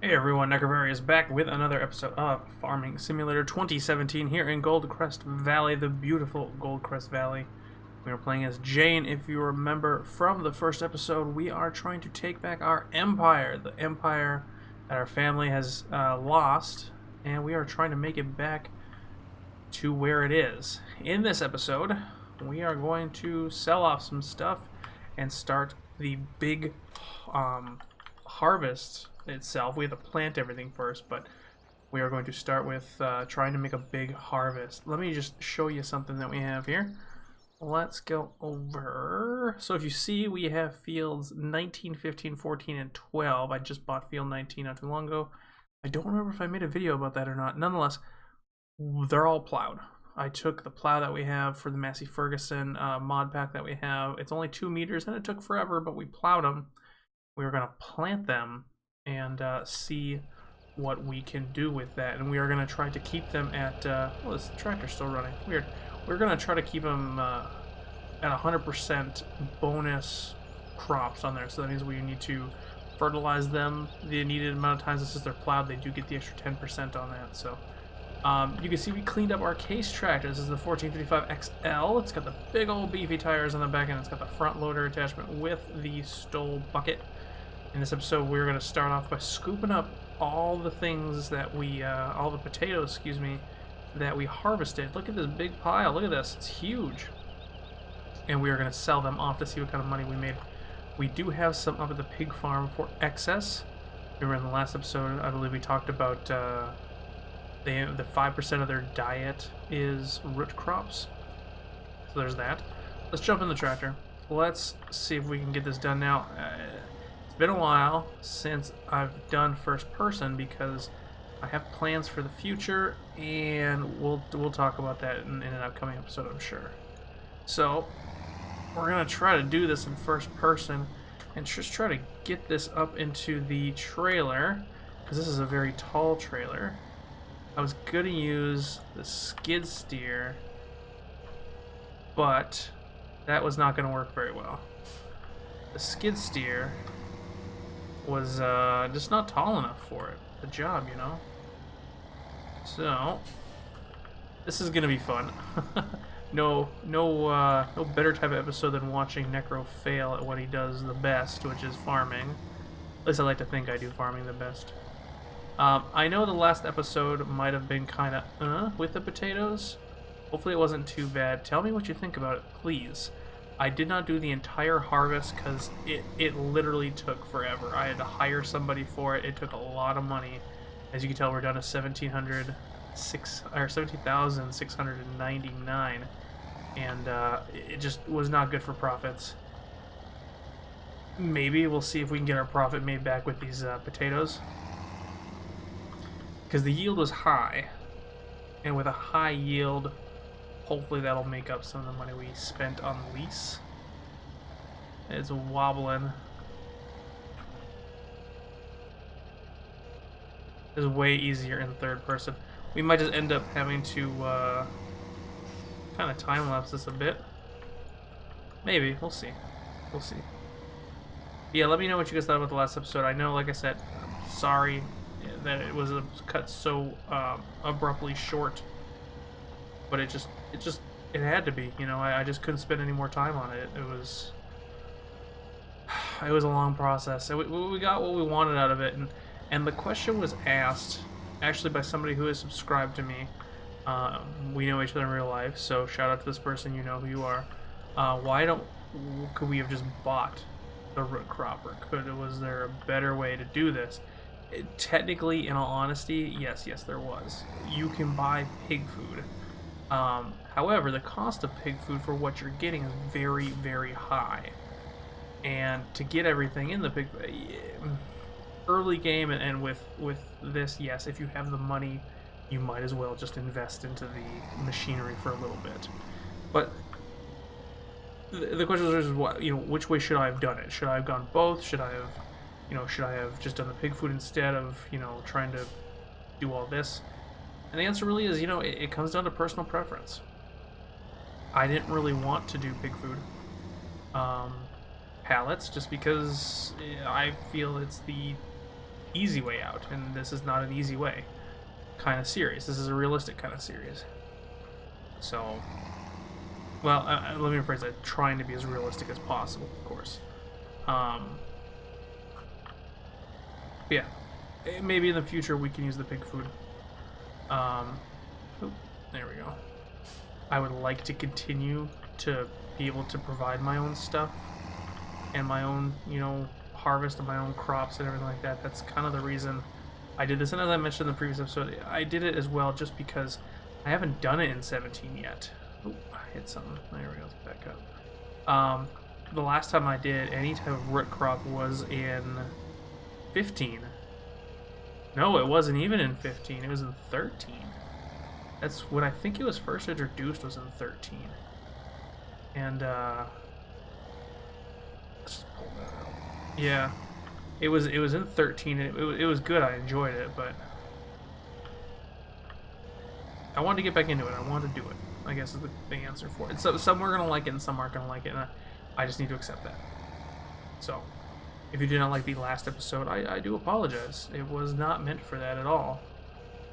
Hey everyone, Necrovari is back with another episode of Farming Simulator 2017 here in Goldcrest Valley, the beautiful Goldcrest Valley. We are playing as Jane. If you remember from the first episode, we are trying to take back our empire, the empire that our family has lost, and we are trying to make it back to where it is. In this episode, we are going to sell off some stuff and start the big harvest itself. We have to plant everything first, but we are going to start with trying to make a big harvest. Let me just show you something that we have here. Let's go over. So if you see, we have fields 19, 15, 14, and 12. I just bought field 19 not too long ago. I don't remember if I made a video about that or not. Nonetheless, they're all plowed. I took the plow that we have for the Massey Ferguson mod pack that we have. It's only 2 meters and it took forever, but we plowed them. We were going to plant them and see what we can do with that. And we are going to try to keep them at... oh, this tractor's still running. Weird. We're going to try to keep them at 100% bonus crops on there. So that means we need to fertilize them the needed amount of times. This is their plowed. They do get the extra 10% on that. So you can see we cleaned up our case tractor. This is the 1455 XL. It's got the big old beefy tires on the back end. It's got the front loader attachment with the stole bucket. In this episode, we're going to start off by scooping up all the things that we, all the potatoes, excuse me, that we harvested. Look at this big pile. Look at this. It's huge. And we are going to sell them off to see what kind of money we made. We do have some up at the pig farm for excess. Remember in the last episode, I believe we talked about the 5% of their diet is root crops. So there's that. Let's jump in the tractor. Let's see if we can get this done now. It's been a while since I've done first person because I have plans for the future, and we'll talk about that in an upcoming episode, I'm sure. So we're gonna try to do this in first person and just try to get this up into the trailer because this is a very tall trailer. I was gonna use the skid steer, but that was not gonna work very well. The skid steer was just not tall enough for it. The job, you know. So this is gonna be fun. No better type of episode than watching Necro fail at what he does the best, which is farming. At least I like to think I do farming the best. I know the last episode might have been kind of with the potatoes. Hopefully it wasn't too bad. Tell me what you think about it, please. I did not do the entire harvest because it literally took forever. I had to hire somebody for it. It took a lot of money. As you can tell, we're down to 17,699, and it just was not good for profits. Maybe we'll see if we can get our profit made back with these potatoes, because the yield was high, and with a high yield, hopefully that'll make up some of the money we spent on lease. It's wobbling. It's way easier in third person. We might just end up having to kind of time-lapse this a bit. Maybe. We'll see. We'll see. Yeah, let me know what you guys thought about the last episode. I know, like I said, I'm sorry that it was cut so abruptly short. But it had to be, you know. I just couldn't spend any more time on it. It was a long process. So we got what we wanted out of it, and the question was asked actually by somebody who has subscribed to me. We know each other in real life, so shout out to this person. You know who you are. Could we have just bought the root cropper? Was there a better way to do this? Technically, in all honesty, yes, there was. You can buy pig food. However, the cost of pig food for what you're getting is very, very high. And to get everything in the pig early game and with this, yes, if you have the money, you might as well just invest into the machinery for a little bit. But the question is, what, you know, which way should I have done it? Should I have gone both? Should I have just done the pig food instead of, you know, trying to do all this? And the answer really is, you know, it comes down to personal preference. I didn't really want to do pig food pallets just because I feel it's the easy way out, and this is not an easy way kind of series. This is a realistic kind of series. So, well, let me rephrase that. Trying to be as realistic as possible, of course. Yeah, maybe in the future we can use the pig food. There we go. I would like to continue to be able to provide my own stuff and my own, you know, harvest of my own crops and everything like that. That's kind of the reason I did this. And as I mentioned in the previous episode, I did it as well just because I haven't done it in 17 yet. Oh, I hit something. There we go. Let's back up. The last time I did any type of root crop was in 15. No, it wasn't even in 15. It was in 13. That's when I think it was first introduced, was in 13. And, let's just pull that out. Yeah, it was in 13. It was good. I enjoyed it, but I wanted to get back into it. I wanted to do it, I guess is the answer for it. So some are going to like it and some aren't going to like it, and I just need to accept that. So, if you did not like the last episode, I do apologize. It was not meant for that at all.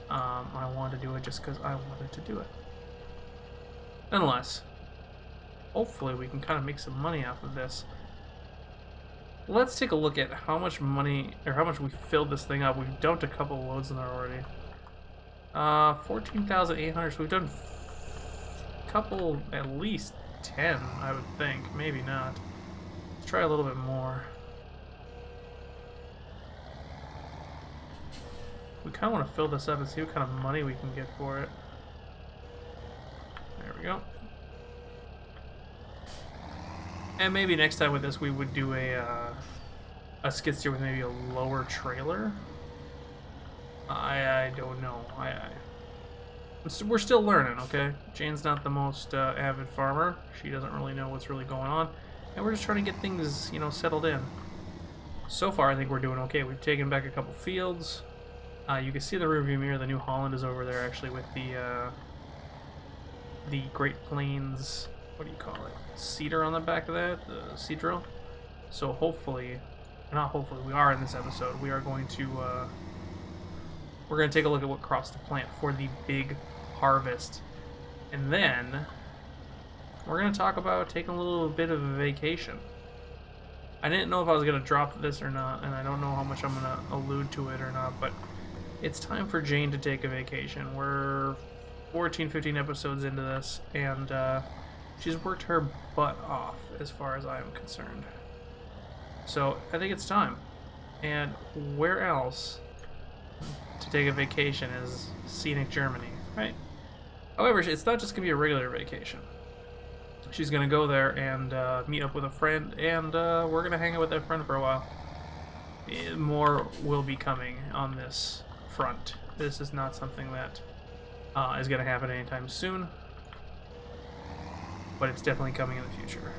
I wanted to do it just because I wanted to do it. Nonetheless, hopefully we can kind of make some money off of this. Let's take a look at how much money, or how much we filled this thing up. We've dumped a couple of loads in there already. 14,800, so we've done a couple, at least 10, I would think. Maybe not. Let's try a little bit more. We kind of want to fill this up and see what kind of money we can get for it. There we go. And maybe next time with this we would do a skid steer with maybe a lower trailer. I don't know. We're still learning, okay? Jane's not the most avid farmer. She doesn't really know what's really going on. And we're just trying to get things, you know, settled in. So far I think we're doing okay. We've taken back a couple fields. You can see the rearview mirror. The New Holland is over there, actually, with the Great Plains. What do you call it? Cedar on the back of that, the seed drill. So hopefully, not hopefully, we are in this episode. We are going to we're going to take a look at what crops to plant for the big harvest, and then we're going to talk about taking a little bit of a vacation. I didn't know if I was going to drop this or not, and I don't know how much I'm going to allude to it or not, but it's time for Jane to take a vacation. We're 14, 15 episodes into this, and she's worked her butt off as far as I am concerned. So I think it's time. And where else to take a vacation is scenic Germany, right? However, it's not just going to be a regular vacation. She's going to go there and meet up with a friend, and we're going to hang out with that friend for a while. More will be coming on this front. This is not something that is going to happen anytime soon, but it's definitely coming in the future.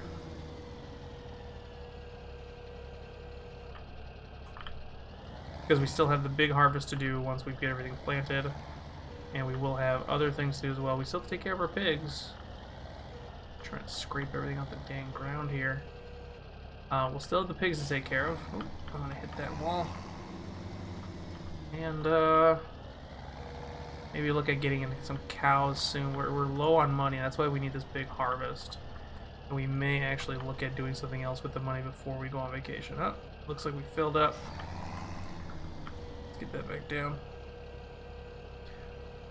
Because we still have the big harvest to do once we get everything planted, and we will have other things to do as well. We still have to take care of our pigs. Trying to scrape everything off the dang ground here. We'll still have the pigs to take care of. Ooh, I'm gonna hit that wall. And maybe look at getting into some cows soon. We're low on money. That's why we need this big harvest. And we may actually look at doing something else with the money before we go on vacation. Oh, looks like we filled up. Let's get that back down.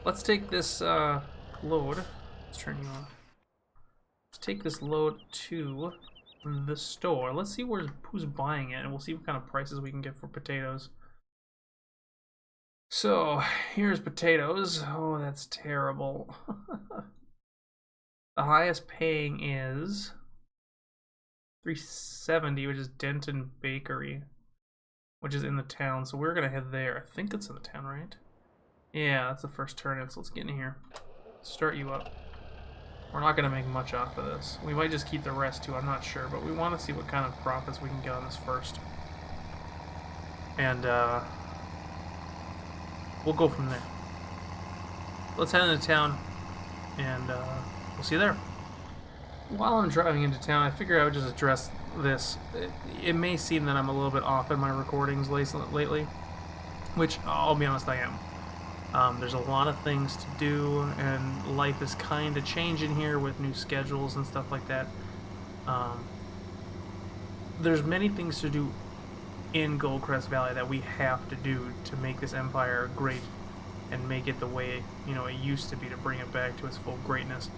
Let's take this load. Let's turn you on. Let's take this load to the store. Let's see who's buying it, and we'll see what kind of prices we can get for potatoes. So, here's potatoes. Oh, that's terrible. The highest paying is $3.70, which is Denton Bakery, which is in the town. So we're gonna head there. I think it's in the town, right? Yeah, that's the first turn in, so let's get in here. Start you up. We're not gonna make much off of this. We might just keep the rest too, I'm not sure, but we want to see what kind of profits we can get on this first. And we'll go from there. Let's head into town, and we'll see you there. While I'm driving into town, I figured I would just address this. It may seem that I'm a little bit off in my recordings lately. which I'll be honest, I am. There's a lot of things to do, and life is kind of changing here with new schedules and stuff like that. Um, there's many things to do in Goldcrest Valley that we have to do to make this empire great and make it the way it used to be, to bring it back to its full greatness.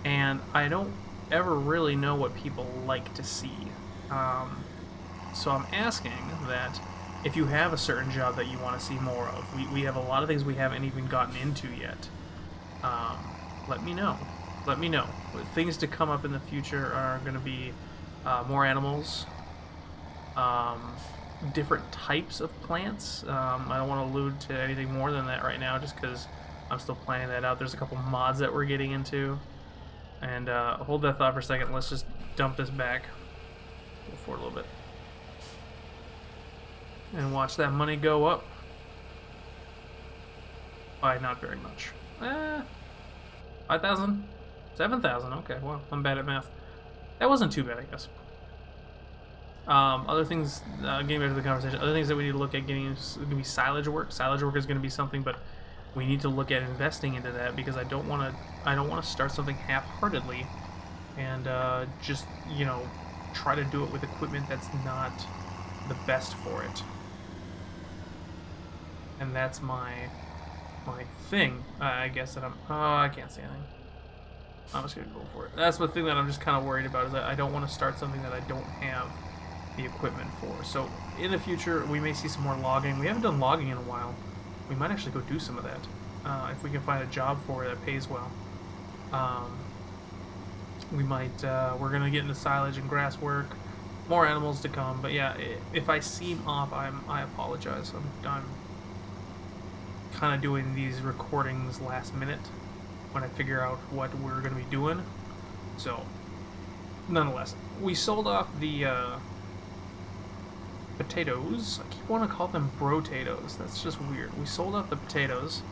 And I don't ever really know what people like to see. So I'm asking that if you have a certain job that you want to see more of, we have a lot of things we haven't even gotten into yet. Let me know. Let me know. Things to come up in the future are going to be more animals, different types of plants. I don't want to allude to anything more than that right now, just because I'm still planning that out. There's a couple mods that we're getting into. And hold that thought for a second. Let's just dump this back. Go forward a little bit. And watch that money go up. By not very much. 5,000? 7,000? Okay, well, I'm bad at math. That wasn't too bad, I guess. Other things, getting back to the conversation, other things that we need to look at getting is going to be silage work. Silage work is going to be something, but we need to look at investing into that, because I don't want to start something half-heartedly and just, try to do it with equipment that's not the best for it. And that's my thing, I guess, that I can't say anything. I'm just going to go for it. That's the thing that I'm just kind of worried about, is that I don't want to start something that I don't have the equipment for. So in the future, we may see some more logging. We haven't done logging in a while. We might actually go do some of that, if we can find a job for it that pays well. We might, we're going to get into silage and grass work. More animals to come, but yeah, if I seem off, I apologize. I'm kind of doing these recordings last minute when I figure out what we're going to be doing. So, nonetheless, we sold off the potatoes. I keep wanting to call them bro-tatoes. That's just weird. We sold off the potatoes,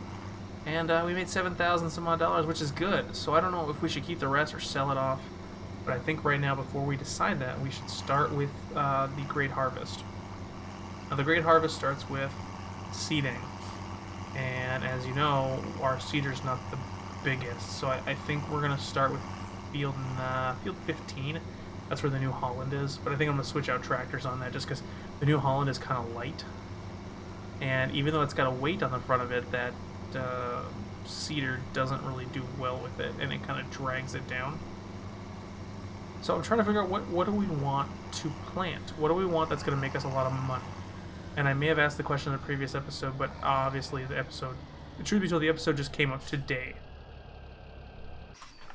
and we made 7,000 some odd dollars, which is good. So I don't know if we should keep the rest or sell it off. But I think right now, before we decide that, we should start with the Great Harvest. Now, the Great Harvest starts with seeding. And as you know, our seeder's not the biggest. So I think we're going to start with field 15. That's where the New Holland is. But I think I'm going to switch out tractors on that, just because the New Holland is kind of light. And even though it's got a weight on the front of it, that seeder doesn't really do well with it. And it kind of drags it down. So I'm trying to figure out what do we want to plant? What do we want that's going to make us a lot of money? And I may have asked the question in the previous episode, but obviously the truth be told, the episode just came up today.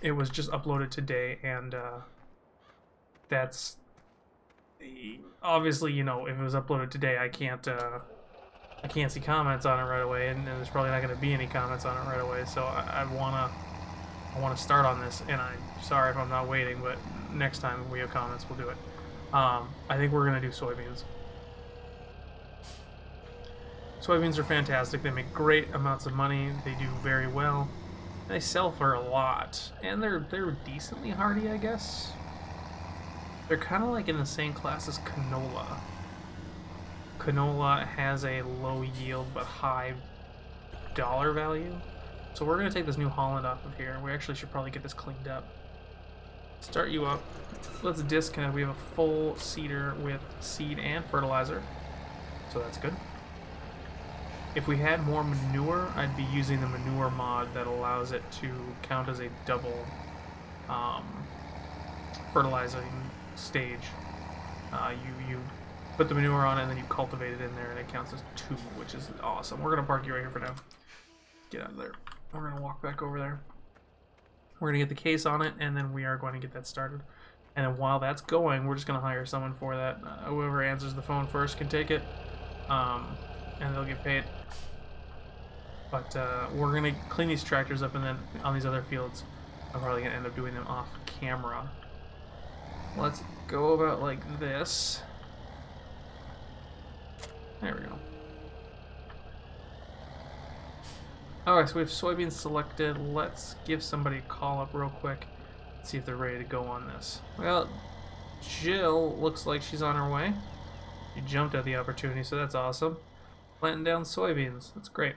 It was just uploaded today, and that's obviously, if it was uploaded today, I can't see comments on it right away, and there's probably not going to be any comments on it right away. So I want to start on this, and I'm sorry if I'm not waiting, but next time we have comments, we'll do it. I think we're going to do soybeans. Soybeans are fantastic. They make great amounts of money. They do very well. They sell for a lot, and they're decently hardy, I guess. They're kind of like in the same class as canola. Canola has a low yield but high dollar value. So we're going to take this New Holland off of here. We actually should probably get this cleaned up. Start you up. Let's disconnect. We have a full seeder with seed and fertilizer. So that's good. If we had more manure, I'd be using the manure mod that allows it to count as a double fertilizing stage. You put the manure on it, and then you cultivate it in there, and it counts as 2, which is awesome. We're going to park you right here for now. Get out of there. We're going to walk back over there. We're going to get the case on it, and then we are going to get that started. And then while that's going, we're just going to hire someone for that. Whoever answers the phone first can take it, and they'll get paid. But we're going to clean these tractors up, and then on these other fields, I'm probably going to end up doing them off camera. Let's go about like this. There we go. Alright, so we have soybeans selected. Let's give somebody a call up real quick. See if they're ready to go on this. Well, Jill looks like she's on her way. She jumped at the opportunity, so that's awesome. Planting down soybeans. That's great.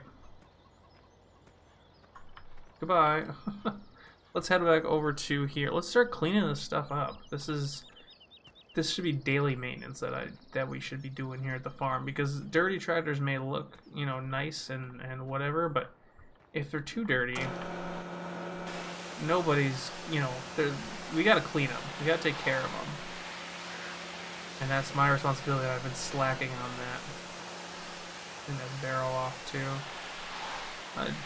Goodbye. Let's head back over to here. Let's start cleaning this stuff up. This should be daily maintenance that we should be doing here at the farm, because dirty tractors may look, you know, nice and whatever, but if they're too dirty, nobody's, you know, we gotta clean them. We gotta take care of them. And that's my responsibility. I've been slacking on that. And then barrel off too.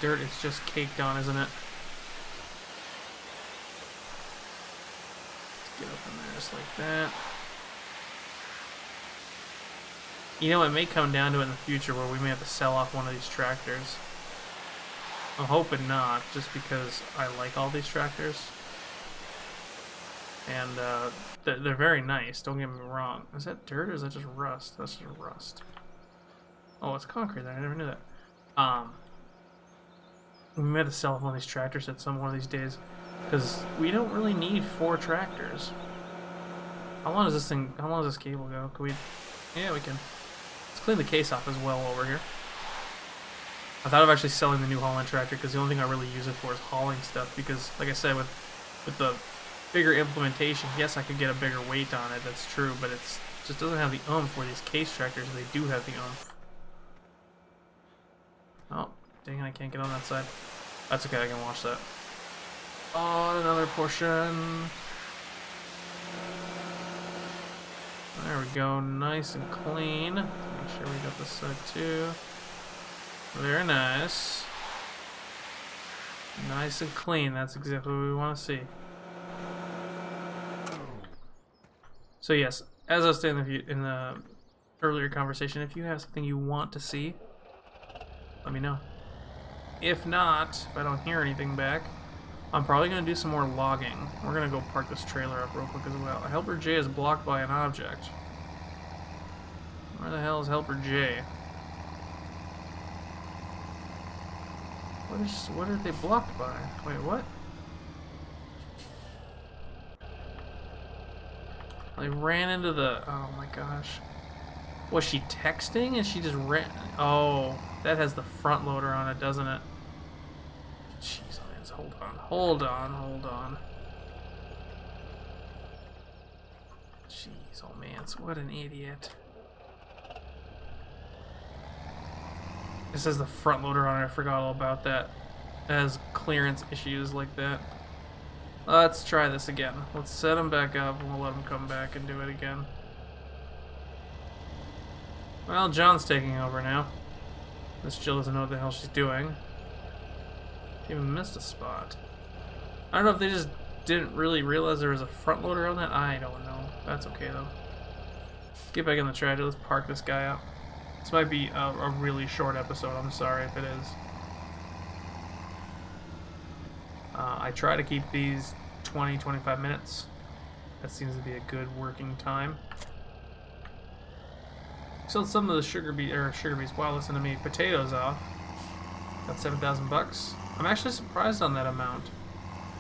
Dirt is just caked on, isn't it? Let's get up in there just like that. You know, it may come down to it in the future where we may have to sell off one of these tractors. I'm hoping not, just because I like all these tractors. And they're very nice, don't get me wrong. Is that dirt or is that just rust? That's just rust. Oh, it's concrete there, I never knew that. We may have to sell off one of these tractors at one of these days, because we don't really need 4 tractors. How long does this cable go? Can we... Yeah, we can. Let's clean the case off as well while we're here. I thought of actually selling the New Holland tractor, because the only thing I really use it for is hauling stuff, because, like I said, with the bigger implementation, yes, I could get a bigger weight on it, that's true, but it just doesn't have the oomph where these case tractors, they do have the oomph. Oh, dang it, I can't get on that side. That's okay, I can watch that. Oh, another portion. There we go, nice and clean. Make sure we got this side too. Very nice. Nice and clean, that's exactly what we want to see. So yes, as I was saying in the earlier conversation, if you have something you want to see, let me know. If not, if I don't hear anything back, I'm probably going to do some more logging. We're going to go park this trailer up real quick as well. Helper J is blocked by an object. Where the hell is Helper J? What are they blocked by? Wait, what? They ran into the... Oh my gosh. Was she texting and she just ran... Oh, that has the front loader on it, doesn't it? Jeez, hold on. Jeez, oh man, what an idiot. This has the front loader on it, I forgot all about that. It has clearance issues like that. Let's try this again. Let's set them back up and we'll let them come back and do it again. Well, John's taking over now. Miss Jill doesn't know what the hell she's doing. Even missed a spot. I don't know if they just didn't really realize there was a front loader on that. I don't know. That's okay though. Let's get back in the tractor. Let's park this guy up. This might be a really short episode. I'm sorry if it is. I try to keep these 20-25 minutes. That seems to be a good working time. Sold some of the sugar beets. Wow, listen to me. Potatoes off. Got 7,000 bucks. I'm actually surprised on that amount.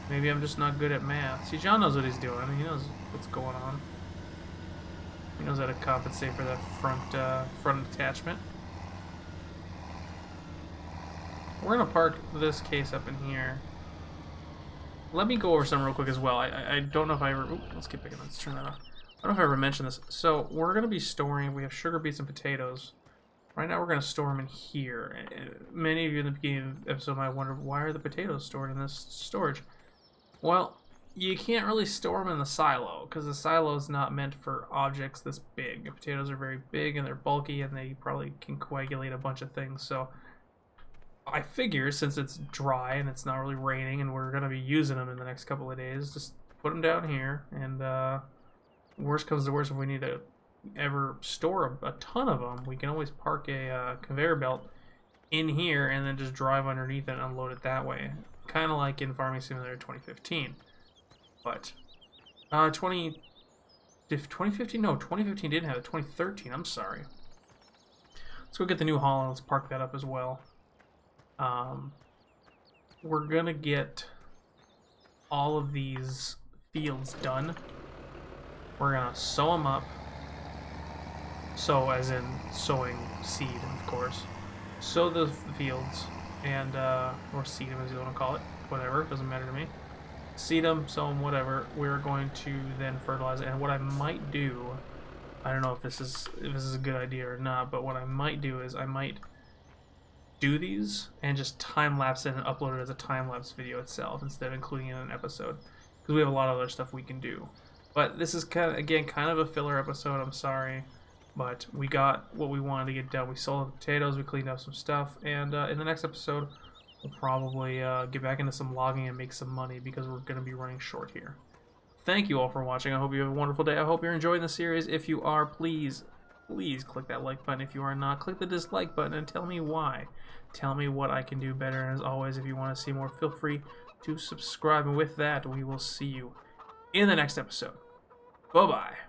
Maybe I'm just not good at math. See, John knows what he's doing. He knows what's going on. He knows how to compensate for that front attachment. We're gonna park this case up in here. Let me go over some real quick as well. I don't know if I ever... Ooh, let's get back in. Let's turn that off. I don't know if I ever mentioned this. So we're going to be storing... We have sugar beets and potatoes. Right now we're going to store them in here. Many of you in the beginning of the episode might wonder, why are the potatoes stored in this storage? Well, you can't really store them in the silo, because the silo is not meant for objects this big. The potatoes are very big and they're bulky and they probably can coagulate a bunch of things. So I figure, since it's dry and it's not really raining and we're going to be using them in the next couple of days, just put them down here. And worst comes to worst, if we need to ever store a ton of them, we can always park a conveyor belt in here and then just drive underneath it and unload it that way. Kind of like in Farming Simulator 2015. But 2015? No, 2015 didn't have it. 2013, I'm sorry. Let's go get the New Holland. Let's park that up as well. We're gonna get all of these fields done. We're gonna sow them up. Sow as in sowing seed, of course. Sow the fields, and, or seed them as you want to call it. Whatever, doesn't matter to me. Seed them, sow them, whatever. We're going to then fertilize it. And what I might do, I don't know if this is a good idea or not, but what I might do is I might do these and just time lapse it and upload it as a time lapse video itself instead of including it in an episode, because we have a lot of other stuff we can do. But this is kind of a filler episode. I'm sorry, but we got what we wanted to get done. We sold the potatoes, we cleaned up some stuff, and in the next episode we'll probably get back into some logging and make some money, because we're going to be running short here. Thank you all for watching. I hope you have a wonderful day. I hope you're enjoying the series. If you are, please click that like button. If you are not, click the dislike button and tell me why. Tell me what I can do better. And as always, if you want to see more, feel free to subscribe. And with that, we will see you in the next episode. Bye-bye.